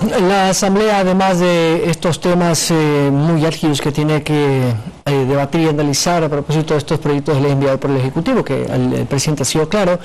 La Asamblea, además de estos temas muy álgidos que tiene que debatir y analizar a propósito de estos proyectos de ley enviados por el Ejecutivo, que el presidente ha sido claro,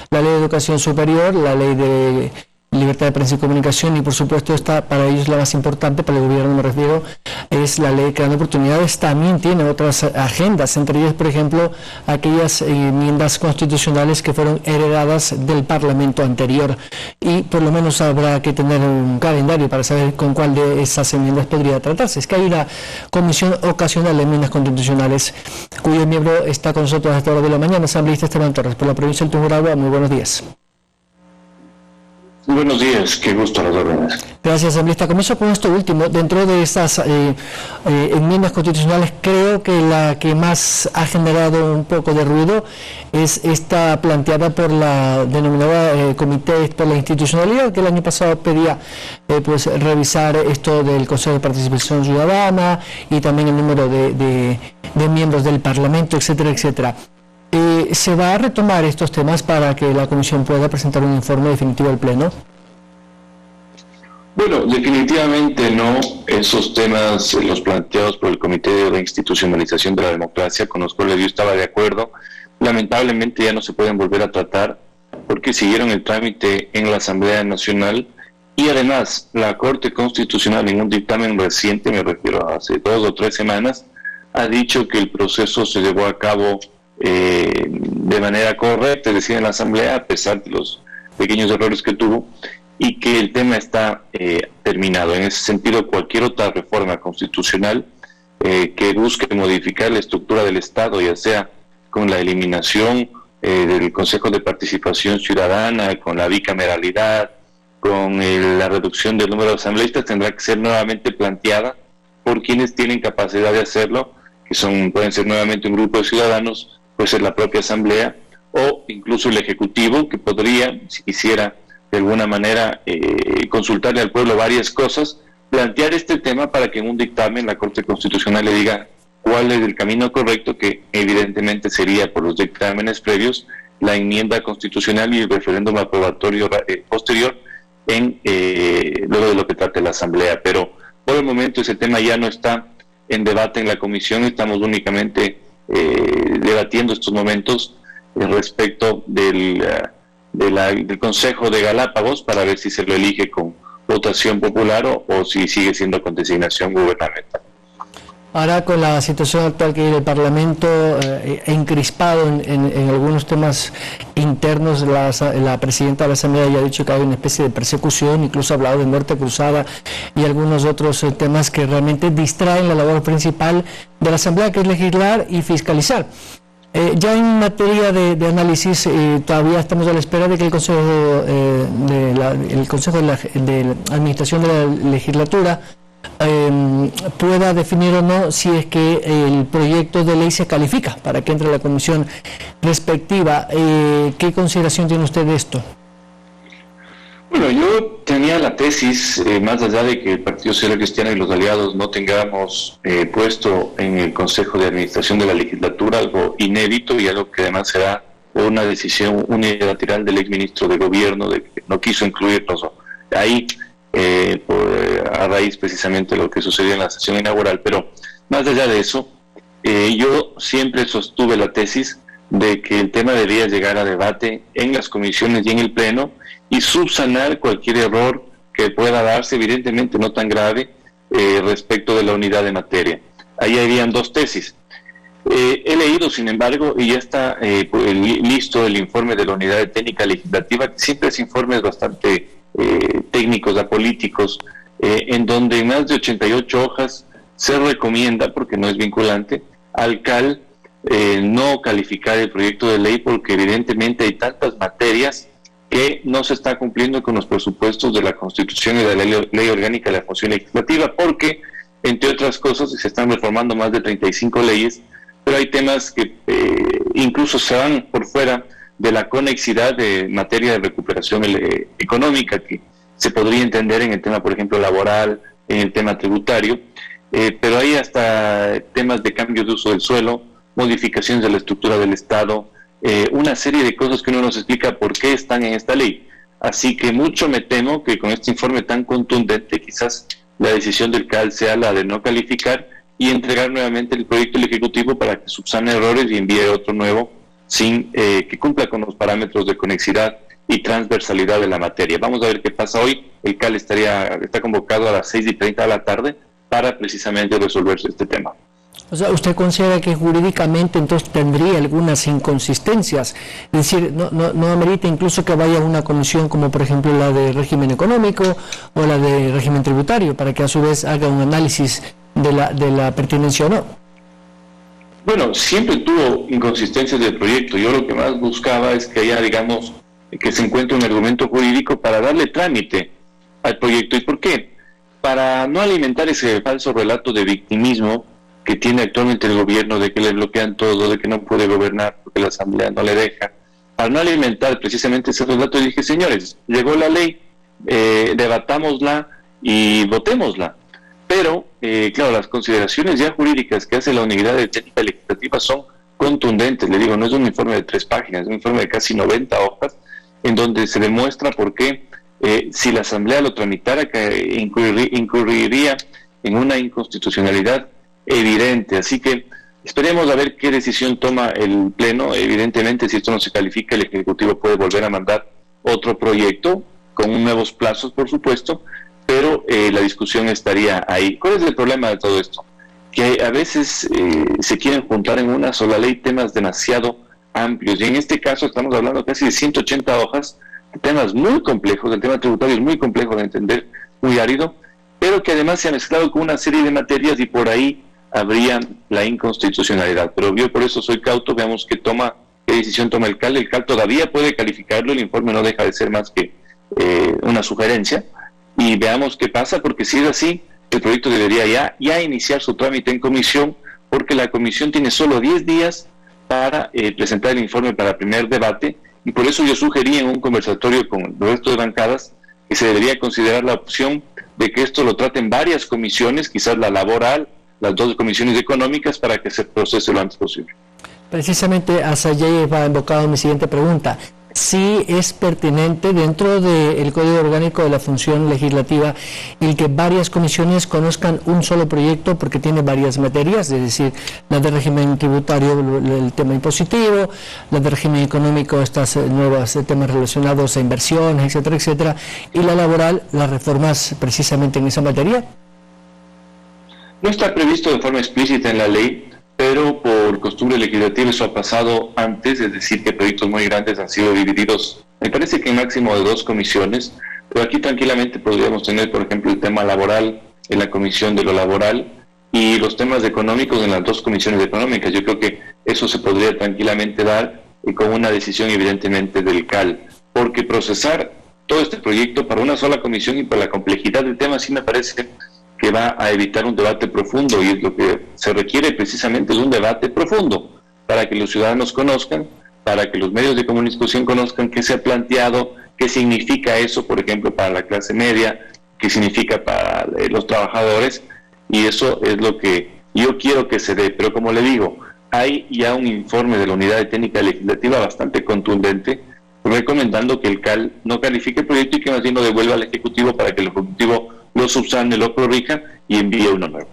la Ley de Educación Superior, la Ley de Libertad de Prensa y Comunicación, y por supuesto esta para ellos la más importante, para el gobierno me refiero, es la Ley Creando Oportunidades. También tiene otras agendas, entre ellas, por ejemplo, aquellas enmiendas constitucionales que fueron heredadas del Parlamento anterior, y por lo menos habrá que tener un calendario para saber con cuál de esas enmiendas podría tratarse. Es que hay una comisión ocasional de enmiendas constitucionales cuyo miembro está con nosotros a esta hora de la mañana, asambleísta Esteban Torres, por la provincia del Tungurahua. Muy buenos días. Buenos días, qué gusto, las órdenes. Gracias, asambleísta. Comienzo con esto último. Dentro de estas enmiendas constitucionales, creo que la que más ha generado un poco de ruido es esta planteada por la denominada Comité por la Institucionalidad, que el año pasado pedía pues revisar esto del Consejo de Participación Ciudadana y también el número de miembros del Parlamento, etcétera, etcétera. ¿Se va a retomar estos temas para que la Comisión pueda presentar un informe definitivo al Pleno? Bueno, definitivamente no. Esos temas, los planteados por el Comité de Reinstitucionalización de la Democracia, con los cuales yo estaba de acuerdo, lamentablemente ya no se pueden volver a tratar porque siguieron el trámite en la Asamblea Nacional, y además la Corte Constitucional, en un dictamen reciente, me refiero a hace 2 o 3 semanas, ha dicho que el proceso se llevó a cabo de manera correcta, es decir, en la Asamblea, a pesar de los pequeños errores que tuvo, y que el tema está terminado. En ese sentido, cualquier otra reforma constitucional que busque modificar la estructura del Estado, ya sea con la eliminación del Consejo de Participación Ciudadana, con la bicameralidad, con la reducción del número de asambleístas, tendrá que ser nuevamente planteada por quienes tienen capacidad de hacerlo, que pueden ser nuevamente un grupo de ciudadanos, puede ser la propia Asamblea o incluso el Ejecutivo, que podría, si quisiera de alguna manera consultarle al pueblo varias cosas, plantear este tema para que en un dictamen la Corte Constitucional le diga cuál es el camino correcto, que evidentemente sería por los dictámenes previos, la enmienda constitucional y el referéndum aprobatorio posterior luego de lo que trate la Asamblea. Pero por el momento ese tema ya no está en debate en la Comisión, estamos únicamente debatiendo estos momentos respecto del Consejo de Galápagos para ver si se lo elige con votación popular o si sigue siendo con designación gubernamental. Ahora, con la situación actual que hay el Parlamento encrispado en algunos temas internos, la presidenta de la Asamblea ya ha dicho que hay una especie de persecución, incluso ha hablado de muerte cruzada y algunos otros temas que realmente distraen la labor principal de la Asamblea, que es legislar y fiscalizar. Ya en materia de análisis, todavía estamos a la espera de que el Consejo de Administración de la Legislatura pueda definir o no si es que el proyecto de ley se califica para que entre a la comisión respectiva. ¿Qué consideración tiene usted de esto? Bueno, yo tenía la tesis, más allá de que el Partido Social Cristiano y los aliados no tengamos puesto en el Consejo de Administración de la Legislatura algo inédito y algo que además será una decisión unilateral del exministro de Gobierno, de que no quiso incluirnos ahí, a raíz precisamente de lo que sucedió en la sesión inaugural. Pero más allá de eso, yo siempre sostuve la tesis de que el tema debería llegar a debate en las comisiones y en el Pleno y subsanar cualquier error que pueda darse, evidentemente no tan grave, respecto de la unidad de materia. Ahí habían 2 tesis. He leído, sin embargo, y ya está listo el informe de la Unidad de Técnica Legislativa, que siempre es informes bastante técnicos, apolíticos, en donde en más de 88 hojas se recomienda, porque no es vinculante, al CAL no calificar el proyecto de ley, porque evidentemente hay tantas materias que no se está cumpliendo con los presupuestos de la Constitución y de la Ley Orgánica de la Función Legislativa, porque, entre otras cosas, se están reformando más de 35 leyes, pero hay temas que incluso se van por fuera de la conexidad de materia de recuperación económica, que se podría entender en el tema, por ejemplo, laboral, en el tema tributario, pero hay hasta temas de cambio de uso del suelo, modificaciones de la estructura del Estado, una serie de cosas que uno nos explica por qué están en esta ley. Así que mucho me temo que con este informe tan contundente quizás la decisión del CAL sea la de no calificar y entregar nuevamente el proyecto al Ejecutivo para que subsane errores y envíe otro nuevo sin que cumpla con los parámetros de conexidad y transversalidad de la materia. Vamos a ver qué pasa hoy. El CAL está convocado a las 6:30 de la tarde para precisamente resolver este tema. O sea, ¿usted considera que jurídicamente entonces tendría algunas inconsistencias? Es decir, no amerita incluso que vaya a una comisión como por ejemplo la de régimen económico o la de régimen tributario para que a su vez haga un análisis de la pertinencia o no? Bueno, siempre tuvo inconsistencias del proyecto. Yo lo que más buscaba es que haya, digamos, que se encuentre un argumento jurídico para darle trámite al proyecto. ¿Y por qué? Para no alimentar ese falso relato de victimismo que tiene actualmente el gobierno, de que le bloquean todo, de que no puede gobernar porque la Asamblea no le deja. Para no alimentar precisamente ese relato, dije, señores, llegó la ley, debatámosla y votémosla. Pero, claro, las consideraciones ya jurídicas que hace la Unidad de Técnica Legislativa son contundentes. Le digo, no es un informe de 3 páginas, es un informe de casi 90 hojas, en donde se demuestra por qué, si la Asamblea lo tramitara, que incurriría en una inconstitucionalidad evidente. Así que esperemos a ver qué decisión toma el Pleno. Evidentemente, si esto no se califica, el Ejecutivo puede volver a mandar otro proyecto con nuevos plazos, por supuesto, pero la discusión estaría ahí. ¿Cuál es el problema de todo esto? Que a veces se quieren juntar en una sola ley temas demasiado amplios, y en este caso estamos hablando casi de 180 hojas, de temas muy complejos. El tema tributario es muy complejo de entender, muy árido, pero que además se ha mezclado con una serie de materias y por ahí habría la inconstitucionalidad. Pero yo por eso soy cauto. Veamos qué decisión toma el CAL. El CAL todavía puede calificarlo, el informe no deja de ser más que una sugerencia, y veamos qué pasa, porque si es así, el proyecto debería ya iniciar su trámite en comisión, porque la comisión tiene solo 10 días para presentar el informe para el primer debate, y por eso yo sugerí en un conversatorio con el resto de bancadas que se debería considerar la opción de que esto lo traten varias comisiones, quizás la laboral, las 2 comisiones económicas, para que se procese lo antes posible. Precisamente hacia allí va invocado mi siguiente pregunta. Si es pertinente dentro del Código Orgánico de la Función Legislativa el que varias comisiones conozcan un solo proyecto, porque tiene varias materias, es decir, la de régimen tributario, el tema impositivo, la de régimen económico, estas nuevos temas relacionados a inversiones, etcétera, etcétera, y la laboral, las reformas precisamente en esa materia? No está previsto de forma explícita en la ley, pero por costumbre legislativa eso ha pasado antes, es decir, que proyectos muy grandes han sido divididos, me parece que en máximo de 2 comisiones, pero aquí tranquilamente podríamos tener, por ejemplo, el tema laboral en la comisión de lo laboral y los temas económicos en las 2 comisiones económicas. Yo creo que eso se podría tranquilamente dar con una decisión evidentemente del CAL, porque procesar todo este proyecto para una sola comisión y por la complejidad del tema sí me parece que va a evitar un debate profundo, y es lo que se requiere precisamente, es un debate profundo para que los ciudadanos conozcan, para que los medios de comunicación conozcan qué se ha planteado, qué significa eso, por ejemplo, para la clase media, qué significa para los trabajadores, y eso es lo que yo quiero que se dé. Pero como le digo, hay ya un informe de la Unidad de Técnica Legislativa bastante contundente, recomendando que el CAL no califique el proyecto y que más bien lo devuelva al Ejecutivo para que el Ejecutivo lo subsane, lo corrija y envíe uno nuevo.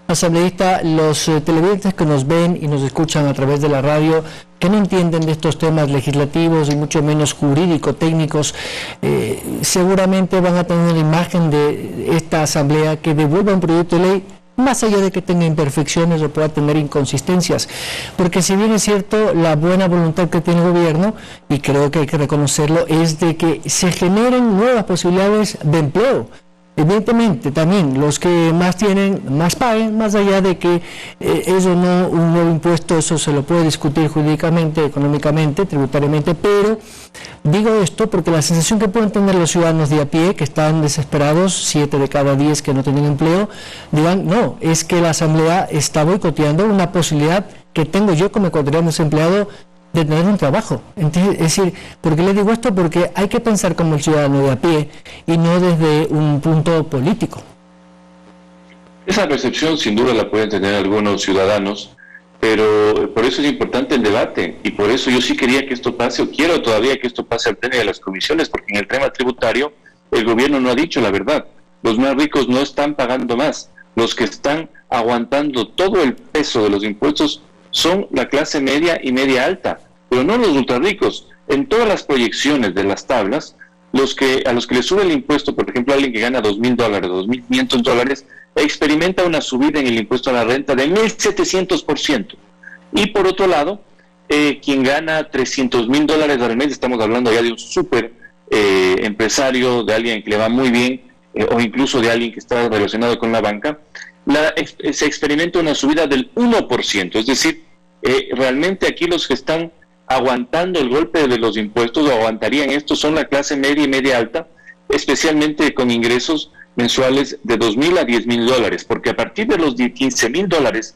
Asambleísta, los televidentes que nos ven y nos escuchan a través de la radio, que no entienden de estos temas legislativos y mucho menos jurídico-técnicos, seguramente van a tener una imagen de esta asamblea que devuelva un proyecto de ley, más allá de que tenga imperfecciones o pueda tener inconsistencias, porque si bien es cierto, la buena voluntad que tiene el gobierno, y creo que hay que reconocerlo, es de que se generen nuevas posibilidades de empleo. Evidentemente también los que más tienen, más paguen, más allá de que eso no, un nuevo impuesto, eso se lo puede discutir jurídicamente, económicamente, tributariamente, pero digo esto porque la sensación que pueden tener los ciudadanos de a pie, que están desesperados, 7 de cada 10 que no tienen empleo, digan, no, es que la Asamblea está boicoteando una posibilidad que tengo yo como ecuatoriano desempleado de tener un trabajo. Es decir, ¿por qué le digo esto? Porque hay que pensar como el ciudadano de a pie y no desde un punto político. Esa percepción sin duda la pueden tener algunos ciudadanos, pero por eso es importante el debate, y por eso yo sí quería que esto pase, o quiero todavía que esto pase al pleno de las comisiones, porque en el tema tributario el gobierno no ha dicho la verdad. Los más ricos no están pagando más, los que están aguantando todo el peso de los impuestos son la clase media y media alta, pero no los ultra ricos. En todas las proyecciones de las tablas, a los que le sube el impuesto, por ejemplo, alguien que gana $2,000, $2,500, experimenta una subida en el impuesto a la renta de 1.700%. Y por otro lado, quien gana $300,000 al mes, estamos hablando ya de un súper empresario, de alguien que le va muy bien, o incluso de alguien que está relacionado con la banca, se experimenta una subida del 1%. Es decir, realmente aquí los que están aguantando el golpe de los impuestos, o aguantarían esto, son la clase media y media alta, especialmente con ingresos mensuales de $2,000 a $10,000, porque a partir de los $15,000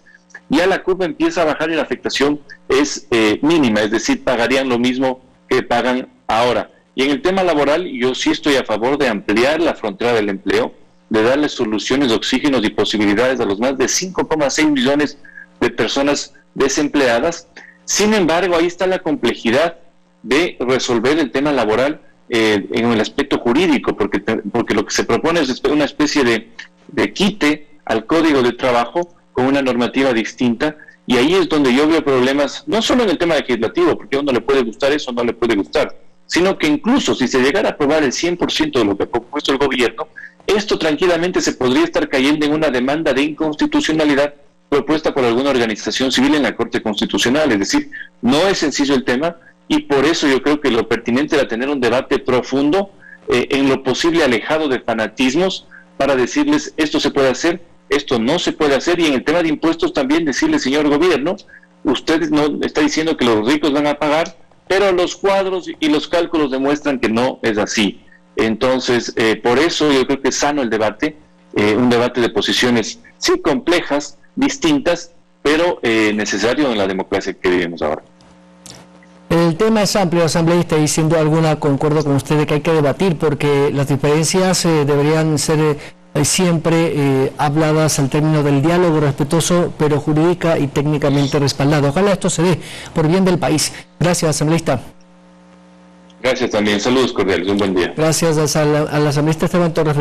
ya la curva empieza a bajar y la afectación es mínima, es decir, pagarían lo mismo que pagan ahora. Y en el tema laboral, yo sí estoy a favor de ampliar la frontera del empleo, de darle soluciones, oxígenos y posibilidades a los más de 5,6 millones de personas desempleadas. Sin embargo, ahí está la complejidad de resolver el tema laboral en el aspecto jurídico, porque lo que se propone es una especie de quite al Código de Trabajo con una normativa distinta, y ahí es donde yo veo problemas, no solo en el tema legislativo, porque a uno le puede gustar eso, no le puede gustar, sino que incluso si se llegara a aprobar el 100% de lo que ha propuesto el gobierno, esto tranquilamente se podría estar cayendo en una demanda de inconstitucionalidad propuesta por alguna organización civil en la Corte Constitucional. Es decir, no es sencillo el tema, y por eso yo creo que lo pertinente era tener un debate profundo, en lo posible alejado de fanatismos, para decirles esto se puede hacer, esto no se puede hacer, y en el tema de impuestos también decirle, señor gobierno, usted no está diciendo que los ricos van a pagar, pero los cuadros y los cálculos demuestran que no es así. Entonces, por eso yo creo que es sano el debate, un debate de posiciones, sí, complejas, distintas, pero necesario en la democracia que vivimos ahora. El tema es amplio, asambleísta, y sin duda alguna concuerdo con usted de que hay que debatir, porque las diferencias deberían ser siempre habladas al término del diálogo respetuoso, pero jurídica y técnicamente respaldado. Ojalá esto se dé por bien del país. Gracias, asambleísta. Gracias también. Saludos cordiales. Un buen día. Gracias al asambleísta Esteban Torres.